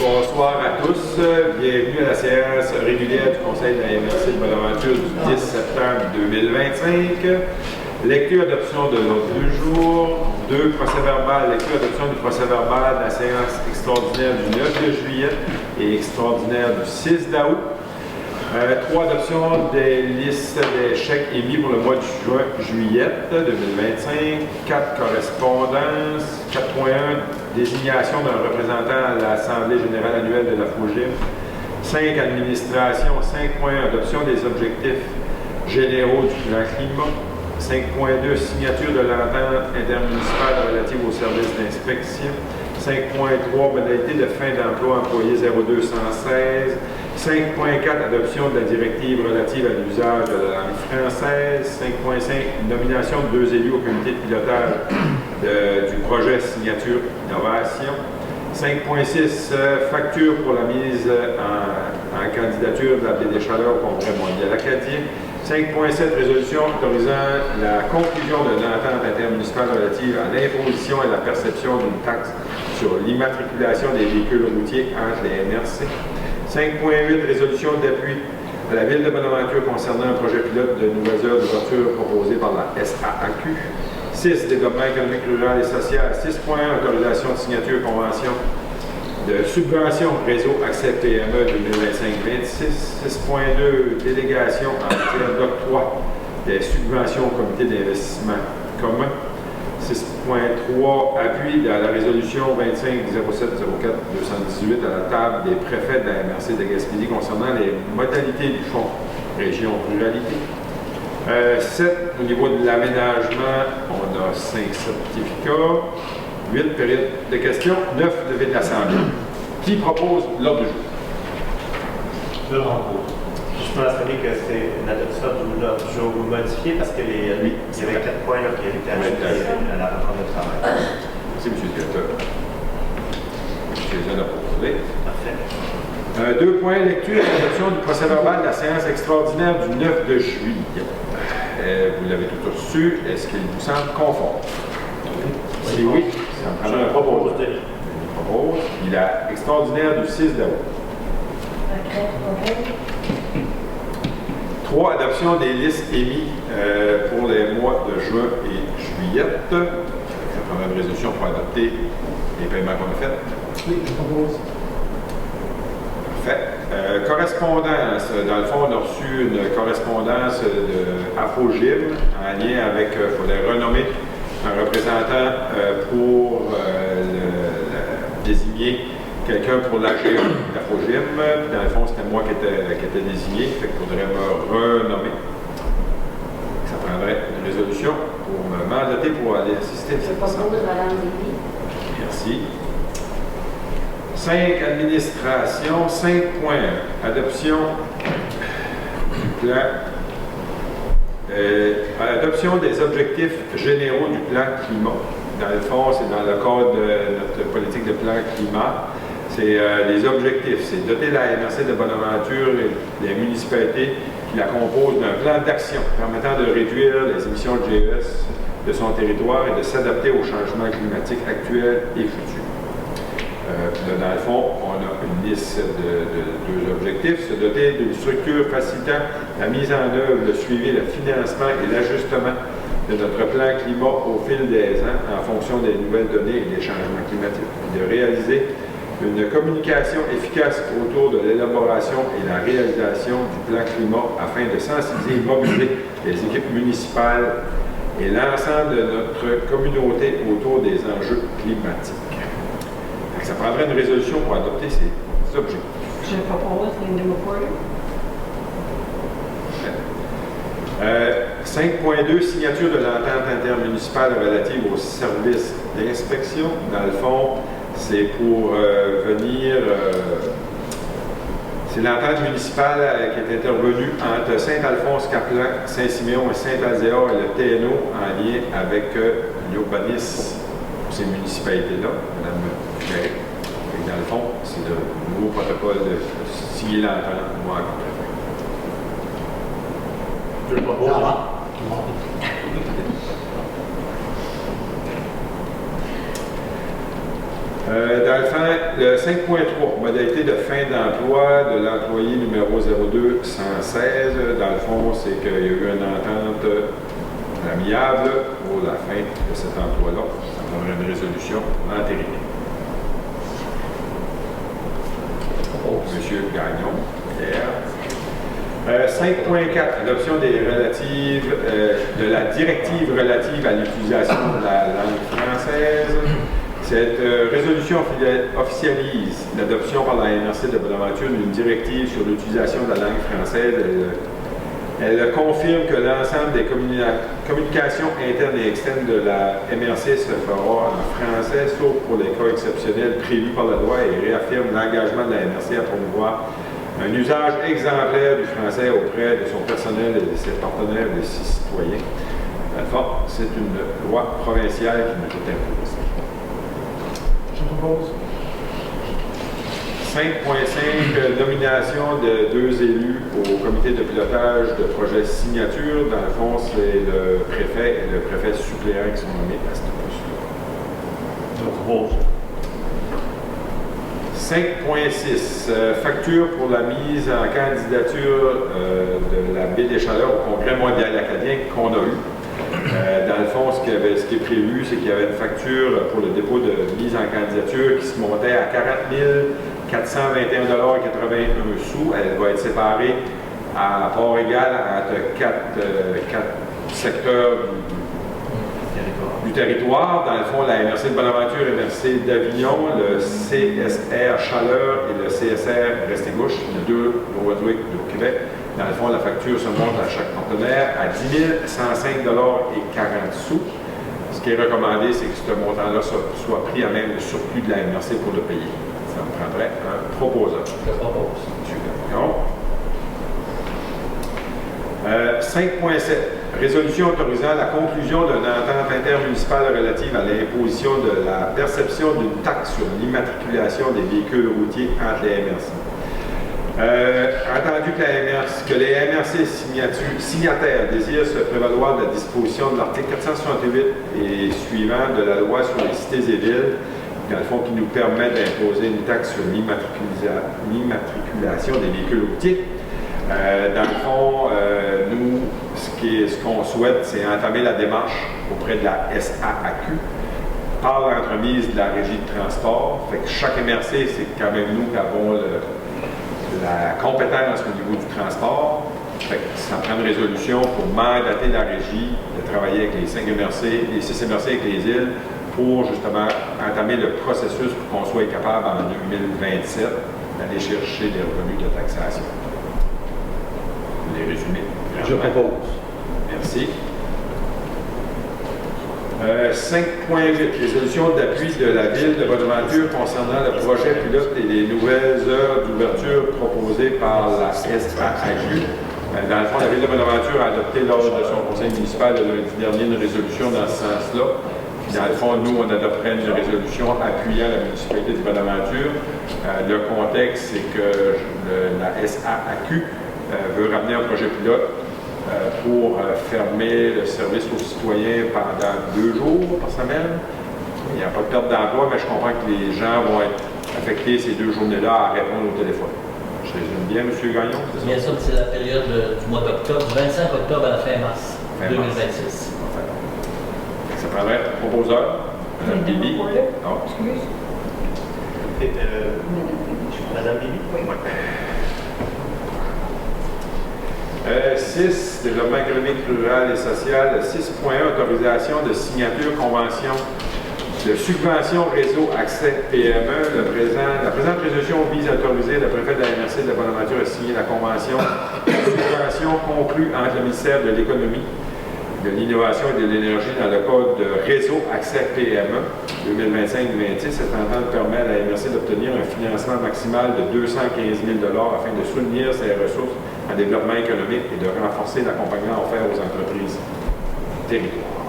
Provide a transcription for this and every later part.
Bonsoir à tous. Bienvenue à la séance régulière du Conseil de la MRC de Bonaventure du 10 septembre 2025. Lecture adoption de l'ordre du jour. 2. Procès-verbal. Lecture adoption du procès-verbal de la séance extraordinaire du 9 de juillet et extraordinaire du 6 d'août. 3. Adoption des listes des chèques émis pour le mois de juillet 2025. 4. Correspondance. 4.1. Désignation d'un représentant à l'Assemblée générale annuelle de la FOGIM. 5. Administration. 5.1. Adoption des objectifs généraux du plan climat. 5.2. Signature de l'entente intermunicipale relative aux services d'inspection. 5.3. Modalité de fin d'emploi employé 0216. 5.4. Adoption de la directive relative à l'usage de la langue française. 5.5. Nomination de 2 élus au comité de pilotage du projet Signature Innovation. 5.6. Facture pour la mise en candidature de la baie des Chaleurs au Congrès mondial acadien. 5.7. Résolution autorisant la conclusion de l'entente intermunicipale relative à l'imposition et la perception d'une taxe sur l'immatriculation des véhicules routiers entre les MRC. 5.8. Résolution d'appui à la Ville de Bonaventure concernant un projet pilote de nouvelles heures d'ouverture proposé par la SAAQ. 6. Développement économique rural et social. 6.1. Autorisation de signature convention de subvention réseau accès PME 2025-26. 6.2. Délégation en matière d'octroi des subventions au comité d'investissement commun. 6.3. Appui à la résolution 25-07-04-218 à la table des préfets de la MRC de Gaspésie concernant les modalités du fonds Région Ruralité. 7. Au niveau de l'aménagement, on a 5 certificats. 8. Période de questions. 9. Levée de l'Assemblée. Qui propose l'ordre du jour? Je le propose. Je peux assurer que c'est une adoption de l'ordre du jour modifié parce qu'il y avait 4 points là, qui avaient été ajoutés à la rencontre de travail. Merci, M. le directeur. Je les ai proposés. Parfait. 2 points. Lecture et adoption du procès-verbal de la séance extraordinaire du 9 de juillet. Vous l'avez tout reçu. Est-ce qu'il vous semble conforme? Si oui, je le propose. Il a extraordinaire du 6 d'août. 3. Adoption des listes émises pour les mois de juin et juillet. Ça prendra une résolution pour adopter les paiements qu'on a faits. Oui, je propose. Parfait. Correspondance. Dans le fond, on a reçu une correspondance de AFOGIM en lien avec, il faudrait renommer un représentant pour désigner quelqu'un pour l'AGE de l'AFOGIM. Puis dans le fond, c'était moi qui était désigné, fait qu'il faudrait me renommer. Ça prendrait une résolution pour me mandater pour aller assister à cette assemblée. Merci. 5. Administration. 5. Adoption du plan. Adoption des objectifs généraux du plan climat. Dans le fond, c'est dans le cadre de notre politique de plan climat. C'est les objectifs. C'est doter la MRC de Bonaventure et les municipalités qui la composent d'un plan d'action permettant de réduire les émissions de GES de son territoire et de s'adapter aux changements climatiques actuels et futurs. Dans le fond, on a une liste de 2 objectifs. Se doter d'une structure facilitant la mise en œuvre, le suivi, le financement et l'ajustement de notre plan climat au fil des ans en fonction des nouvelles données et des changements climatiques. De réaliser une communication efficace autour de l'élaboration et la réalisation du plan climat afin de sensibiliser et mobiliser les équipes municipales et l'ensemble de notre communauté autour des enjeux climatiques. Ça prendrait une résolution pour adopter ces objectifs. Je propose Linda McCorder. 5.2. Signature de l'entente intermunicipale relative aux services d'inspection. Dans le fond, c'est pour venir... c'est l'entente municipale qui est intervenue entre Saint-Alphonse-Caplan, Saint-Siméon et Saint-Alzéar et le TNO en lien avec l'urbanisme pour ces municipalités-là. Madame Ferré. Dans le fond, c'est le nouveau protocole de signer l'entente. Moi, Je le propose. Dans le fond, le 5.3, modalité de fin d'emploi de l'employé numéro 02116. Dans le fond, c'est qu'il y a eu une entente amiable pour la fin de cet emploi-là. Ça prendrait une résolution entérique. Monsieur Gagnon, Pierre. 5.4, adoption de la directive relative à l'utilisation de la langue française. Cette résolution officialise l'adoption par la MRC de Bonaventure d'une directive sur l'utilisation de la langue française. Elle confirme que l'ensemble des communications internes et externes de la MRC se fera en français, sauf pour les cas exceptionnels prévus par la loi, et réaffirme l'engagement de la MRC à promouvoir un usage exemplaire du français auprès de son personnel et de ses partenaires et de ses citoyens. Enfin, c'est une loi provinciale qui nous est imposée. Je propose. 5.5, nomination de 2 élus au comité de pilotage de projet signature. Dans le fond, c'est le préfet et le préfet suppléant qui sont nommés à ce poste-là. Je propose. 5.6, facture pour la mise en candidature de la baie des Chaleurs au Congrès mondial acadien qu'on a eu. Dans le fond, ce qui est prévu, c'est qu'il y avait une facture pour le dépôt de mise en candidature qui se montait à 40 421,81 $. Elle va être séparée à part égale entre 4 secteurs du territoire. Dans le fond, la MRC de Bonaventure, la MRC d'Avignon, le CSR Chaleur et le CSR Restigouche, les 2 Brunswick du Québec. Dans le fond, la facture se monte à chaque partenaire à 10 105,40 $. Ce qui est recommandé, c'est que ce montant-là soit pris à même le surplus de la MRC pour le payer. Ça me prendrait un proposeur. Je propose. Monsieur Gagnon. 5.7. Résolution autorisant la conclusion d'une entente intermunicipale relative à l'imposition de la perception d'une taxe sur l'immatriculation des véhicules routiers entre les MRC. Entendu que les MRC signataires désirent se prévaloir de la disposition de l'article 468 et suivant de la loi sur les cités et villes, dans le fond, qui nous permet d'imposer une taxe sur l'immatriculation des véhicules routiers. Dans le fond, nous, ce qu'on souhaite, c'est entamer la démarche auprès de la SAAQ par l'entremise de la régie de transport. Fait que chaque MRC, c'est quand même nous qui avons la compétence au niveau du transport. Fait que ça prend une résolution pour mandater la régie de travailler avec les 5 MRC, les 6 MRC avec les îles pour justement entamer le processus pour qu'on soit capable en 2027 d'aller chercher des revenus de taxation. Les résumés. Je propose. Merci. 5.8, résolution d'appui de la Ville de Bonaventure concernant le projet pilote et les nouvelles heures d'ouverture proposées par la SAAQ. Dans le fond, la Ville de Bonaventure a adopté lors de son conseil municipal de lundi dernier une résolution dans ce sens-là. Dans le fond, nous, on adopterait une résolution appuyant la municipalité de Bonaventure. Le contexte, c'est que la SAAQ veut ramener un projet pilote pour fermer le service aux citoyens pendant 2 jours par semaine. Il n'y a pas de perte d'emploi, mais je comprends que les gens vont être affectés ces 2 journées-là à répondre au téléphone. Je résume bien, M. Gagnon? Bien sûr, c'est la période du mois d'octobre, du 25 octobre à la fin mars 2026. Ça prendrait un proposeur, Mme Bibi. Non. Excuse. Madame Bibi? Oui. 6, développement économique, rural et social. 6.1, autorisation de signature convention de subvention réseau accès PME. La présente résolution vise à autoriser le préfet de la MRC de Bonaventure à signer la convention de subvention conclue entre le ministère de l'Économie, de l'Innovation et de l'Énergie dans le code de réseau accès PME 2025-2026. Cette entente permet à la MRC d'obtenir un financement maximal de 215 000 $ afin de soutenir ses ressources en développement économique et de renforcer l'accompagnement offert aux entreprises du territoire.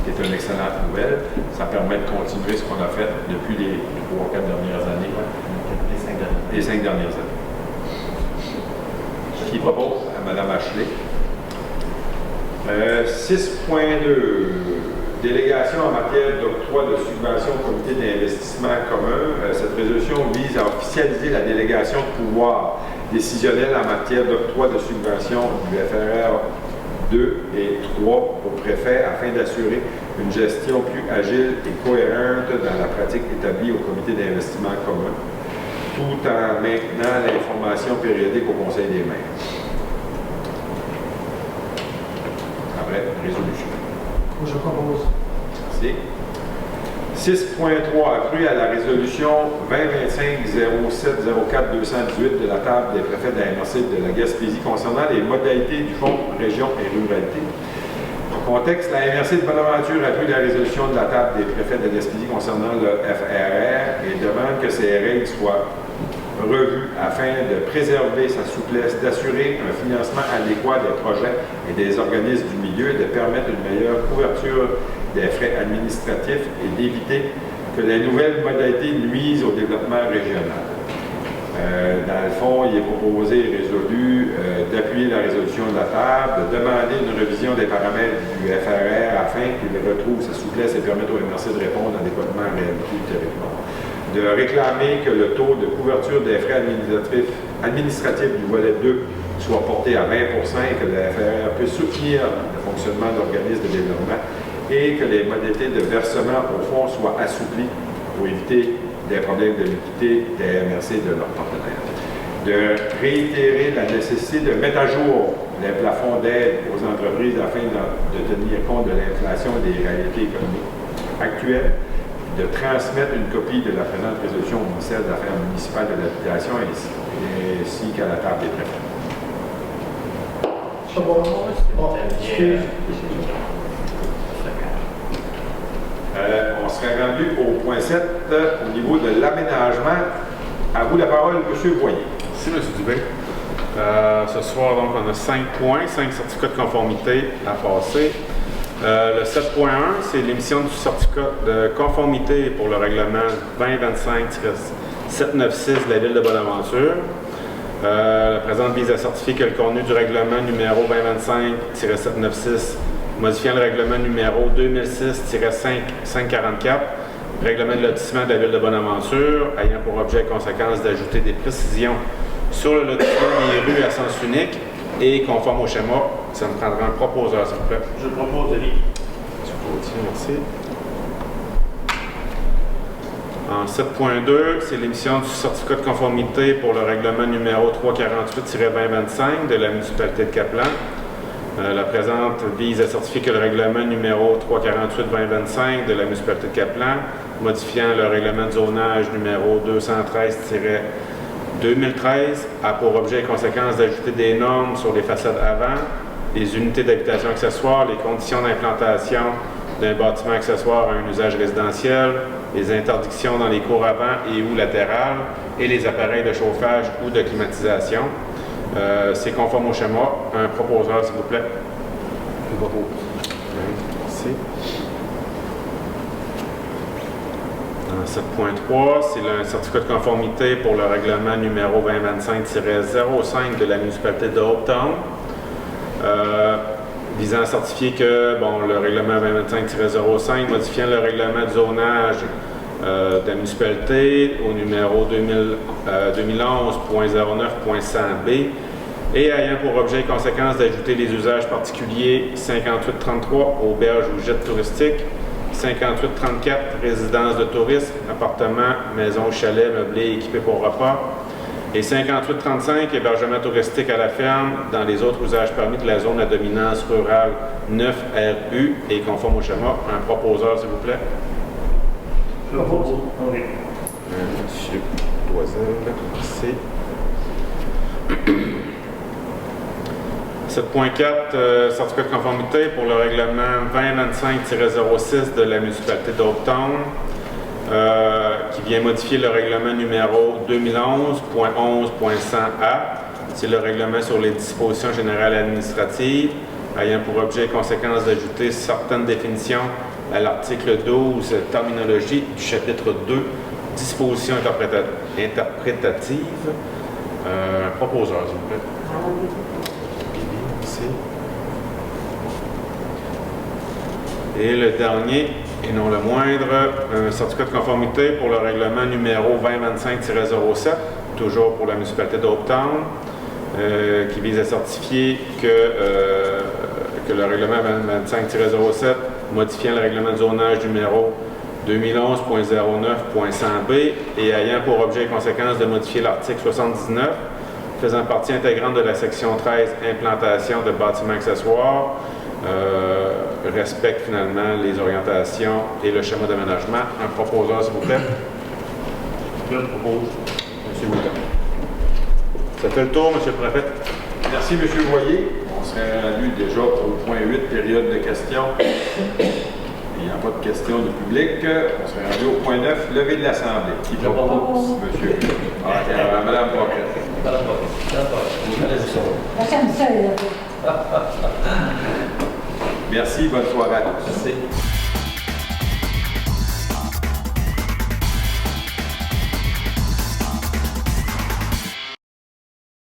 C'est une excellente nouvelle. Ça permet de continuer ce qu'on a fait depuis les 3 ou 4 dernières années. Les 5 dernières années. Qui propose à Mme Ashley. 6.2. délégation en matière d'octroi de subvention au comité d'investissement commun. Cette résolution vise à officialiser la délégation de pouvoir décisionnel en matière d'octroi de subvention du FRR 2 et 3 au préfet afin d'assurer une gestion plus agile et cohérente dans la pratique établie au comité d'investissement commun, tout en maintenant l'information périodique au Conseil des maires. Après, résolution. Je propose. Merci. 6.3, accru à la résolution 2025-07-04-218 de la table des préfets de la MRC de la Gaspésie concernant les modalités du Fonds Région et Ruralité. En contexte, la MRC de Bonaventure appuie la résolution de la table des préfets de la Gaspésie concernant le FRR et demande que ces règles soient revues afin de préserver sa souplesse, d'assurer un financement adéquat des projets et des organismes du milieu et de permettre une meilleure couverture des frais administratifs et d'éviter que les nouvelles modalités nuisent au développement régional. Dans le fond, il est proposé et résolu d'appuyer la résolution de la table, de demander une révision des paramètres du FRR afin qu'il retrouve sa souplesse et permette au MRC de répondre adéquatement à la réalité du territoire. De réclamer que le taux de couverture des frais administratifs du volet 2 soit porté à 20% et que le FRR puisse soutenir le fonctionnement d'organismes de développement et que les modalités de versement au fonds soient assouplies pour éviter des problèmes de liquidité des MRC et de leurs partenaires. De réitérer la nécessité de mettre à jour les plafonds d'aide aux entreprises afin de tenir compte de l'inflation et des réalités économiques actuelles, de transmettre une copie de la présente résolution au ministère des Affaires municipales de l'habitation ainsi qu'à la table des préfets. Je propose. Oh, excuse. On serait rendu au point 7 au niveau de l'aménagement. À vous la parole, M. Boyer. Merci, M. Dubé. Ce soir, donc, on a 5 points, 5 certificats de conformité à passer. Le 7.1, c'est l'émission du certificat de conformité pour le règlement 2025-796 de la Ville de Bonaventure. La présente vise à certifier que le contenu du règlement numéro 2025-796 modifiant le règlement numéro 2006-544, règlement de lotissement de la Ville de Bonaventure, ayant pour objet et conséquence d'ajouter des précisions sur le lotissement des rues à sens unique et conforme au schéma. Ça me prendra un proposeur, s'il vous plaît. Je propose de lire. Merci. En 7.2, c'est l'émission du certificat de conformité pour le règlement numéro 348-2025 de la municipalité de Caplan. La présente vise à certifier que le règlement numéro 348-2025 de la municipalité de Caplan, modifiant le règlement de zonage numéro 213-2013, a pour objet et conséquence d'ajouter des normes sur les façades avant, les unités d'habitation accessoires, les conditions d'implantation d'un bâtiment accessoire à un usage résidentiel, les interdictions dans les cours avant et ou latérales et les appareils de chauffage ou de climatisation. C'est conforme au schéma. Un proposeur, s'il vous plaît. Je propose. Merci. En 7.3, c'est un certificat de conformité pour le règlement numéro 2025-05 de la municipalité de Hopetown, visant à certifier que le règlement 2025-05, modifiant le règlement de zonage de la municipalité au numéro 2011.09.100B et ayant pour objet et conséquence d'ajouter les usages particuliers 5833 auberges ou jets touristiques, 5834 résidences de tourisme, appartements, maisons, chalets, meublés équipés pour repas et 5835 hébergements touristiques à la ferme dans les autres usages permis de la zone à dominance rurale 9 RU et conforme au schéma. Un proposeur, s'il vous plaît. Je propose. Oui. Monsieur Loisel, merci. 7.4, certificat de conformité pour le règlement 2025-06 de la municipalité d'Hopetown, qui vient modifier le règlement numéro 2011.11.100A. C'est le règlement sur les dispositions générales administratives, ayant pour objet et conséquence d'ajouter certaines définitions à l'article 12, terminologie du chapitre 2, dispositions interprétatives. Proposeur, s'il vous plaît. Merci. Et le dernier, et non le moindre, un certificat de conformité pour le règlement numéro 2025-07, toujours pour la municipalité d'Hopetown, qui vise à certifier que le règlement 2025-07, modifiant le règlement de zonage numéro 2011.09.100b et ayant pour objet et conséquence de modifier l'article 79, faisant partie intégrante de la section 13, implantation de bâtiments accessoires, respecte finalement les orientations et le schéma d'aménagement. Un proposeur, s'il vous plaît. Je le propose. M. Boutin. Ça fait le tour, M. le préfet. Merci, M. Voyer. On serait rendu déjà au point 8, période de questions. Il n'y a pas de questions du public. On serait rendu au point 9, levée de l'Assemblée. Qui propose? Monsieur. Madame Pocket. Madame Pocket. Merci, bonne soirée à tous. Merci.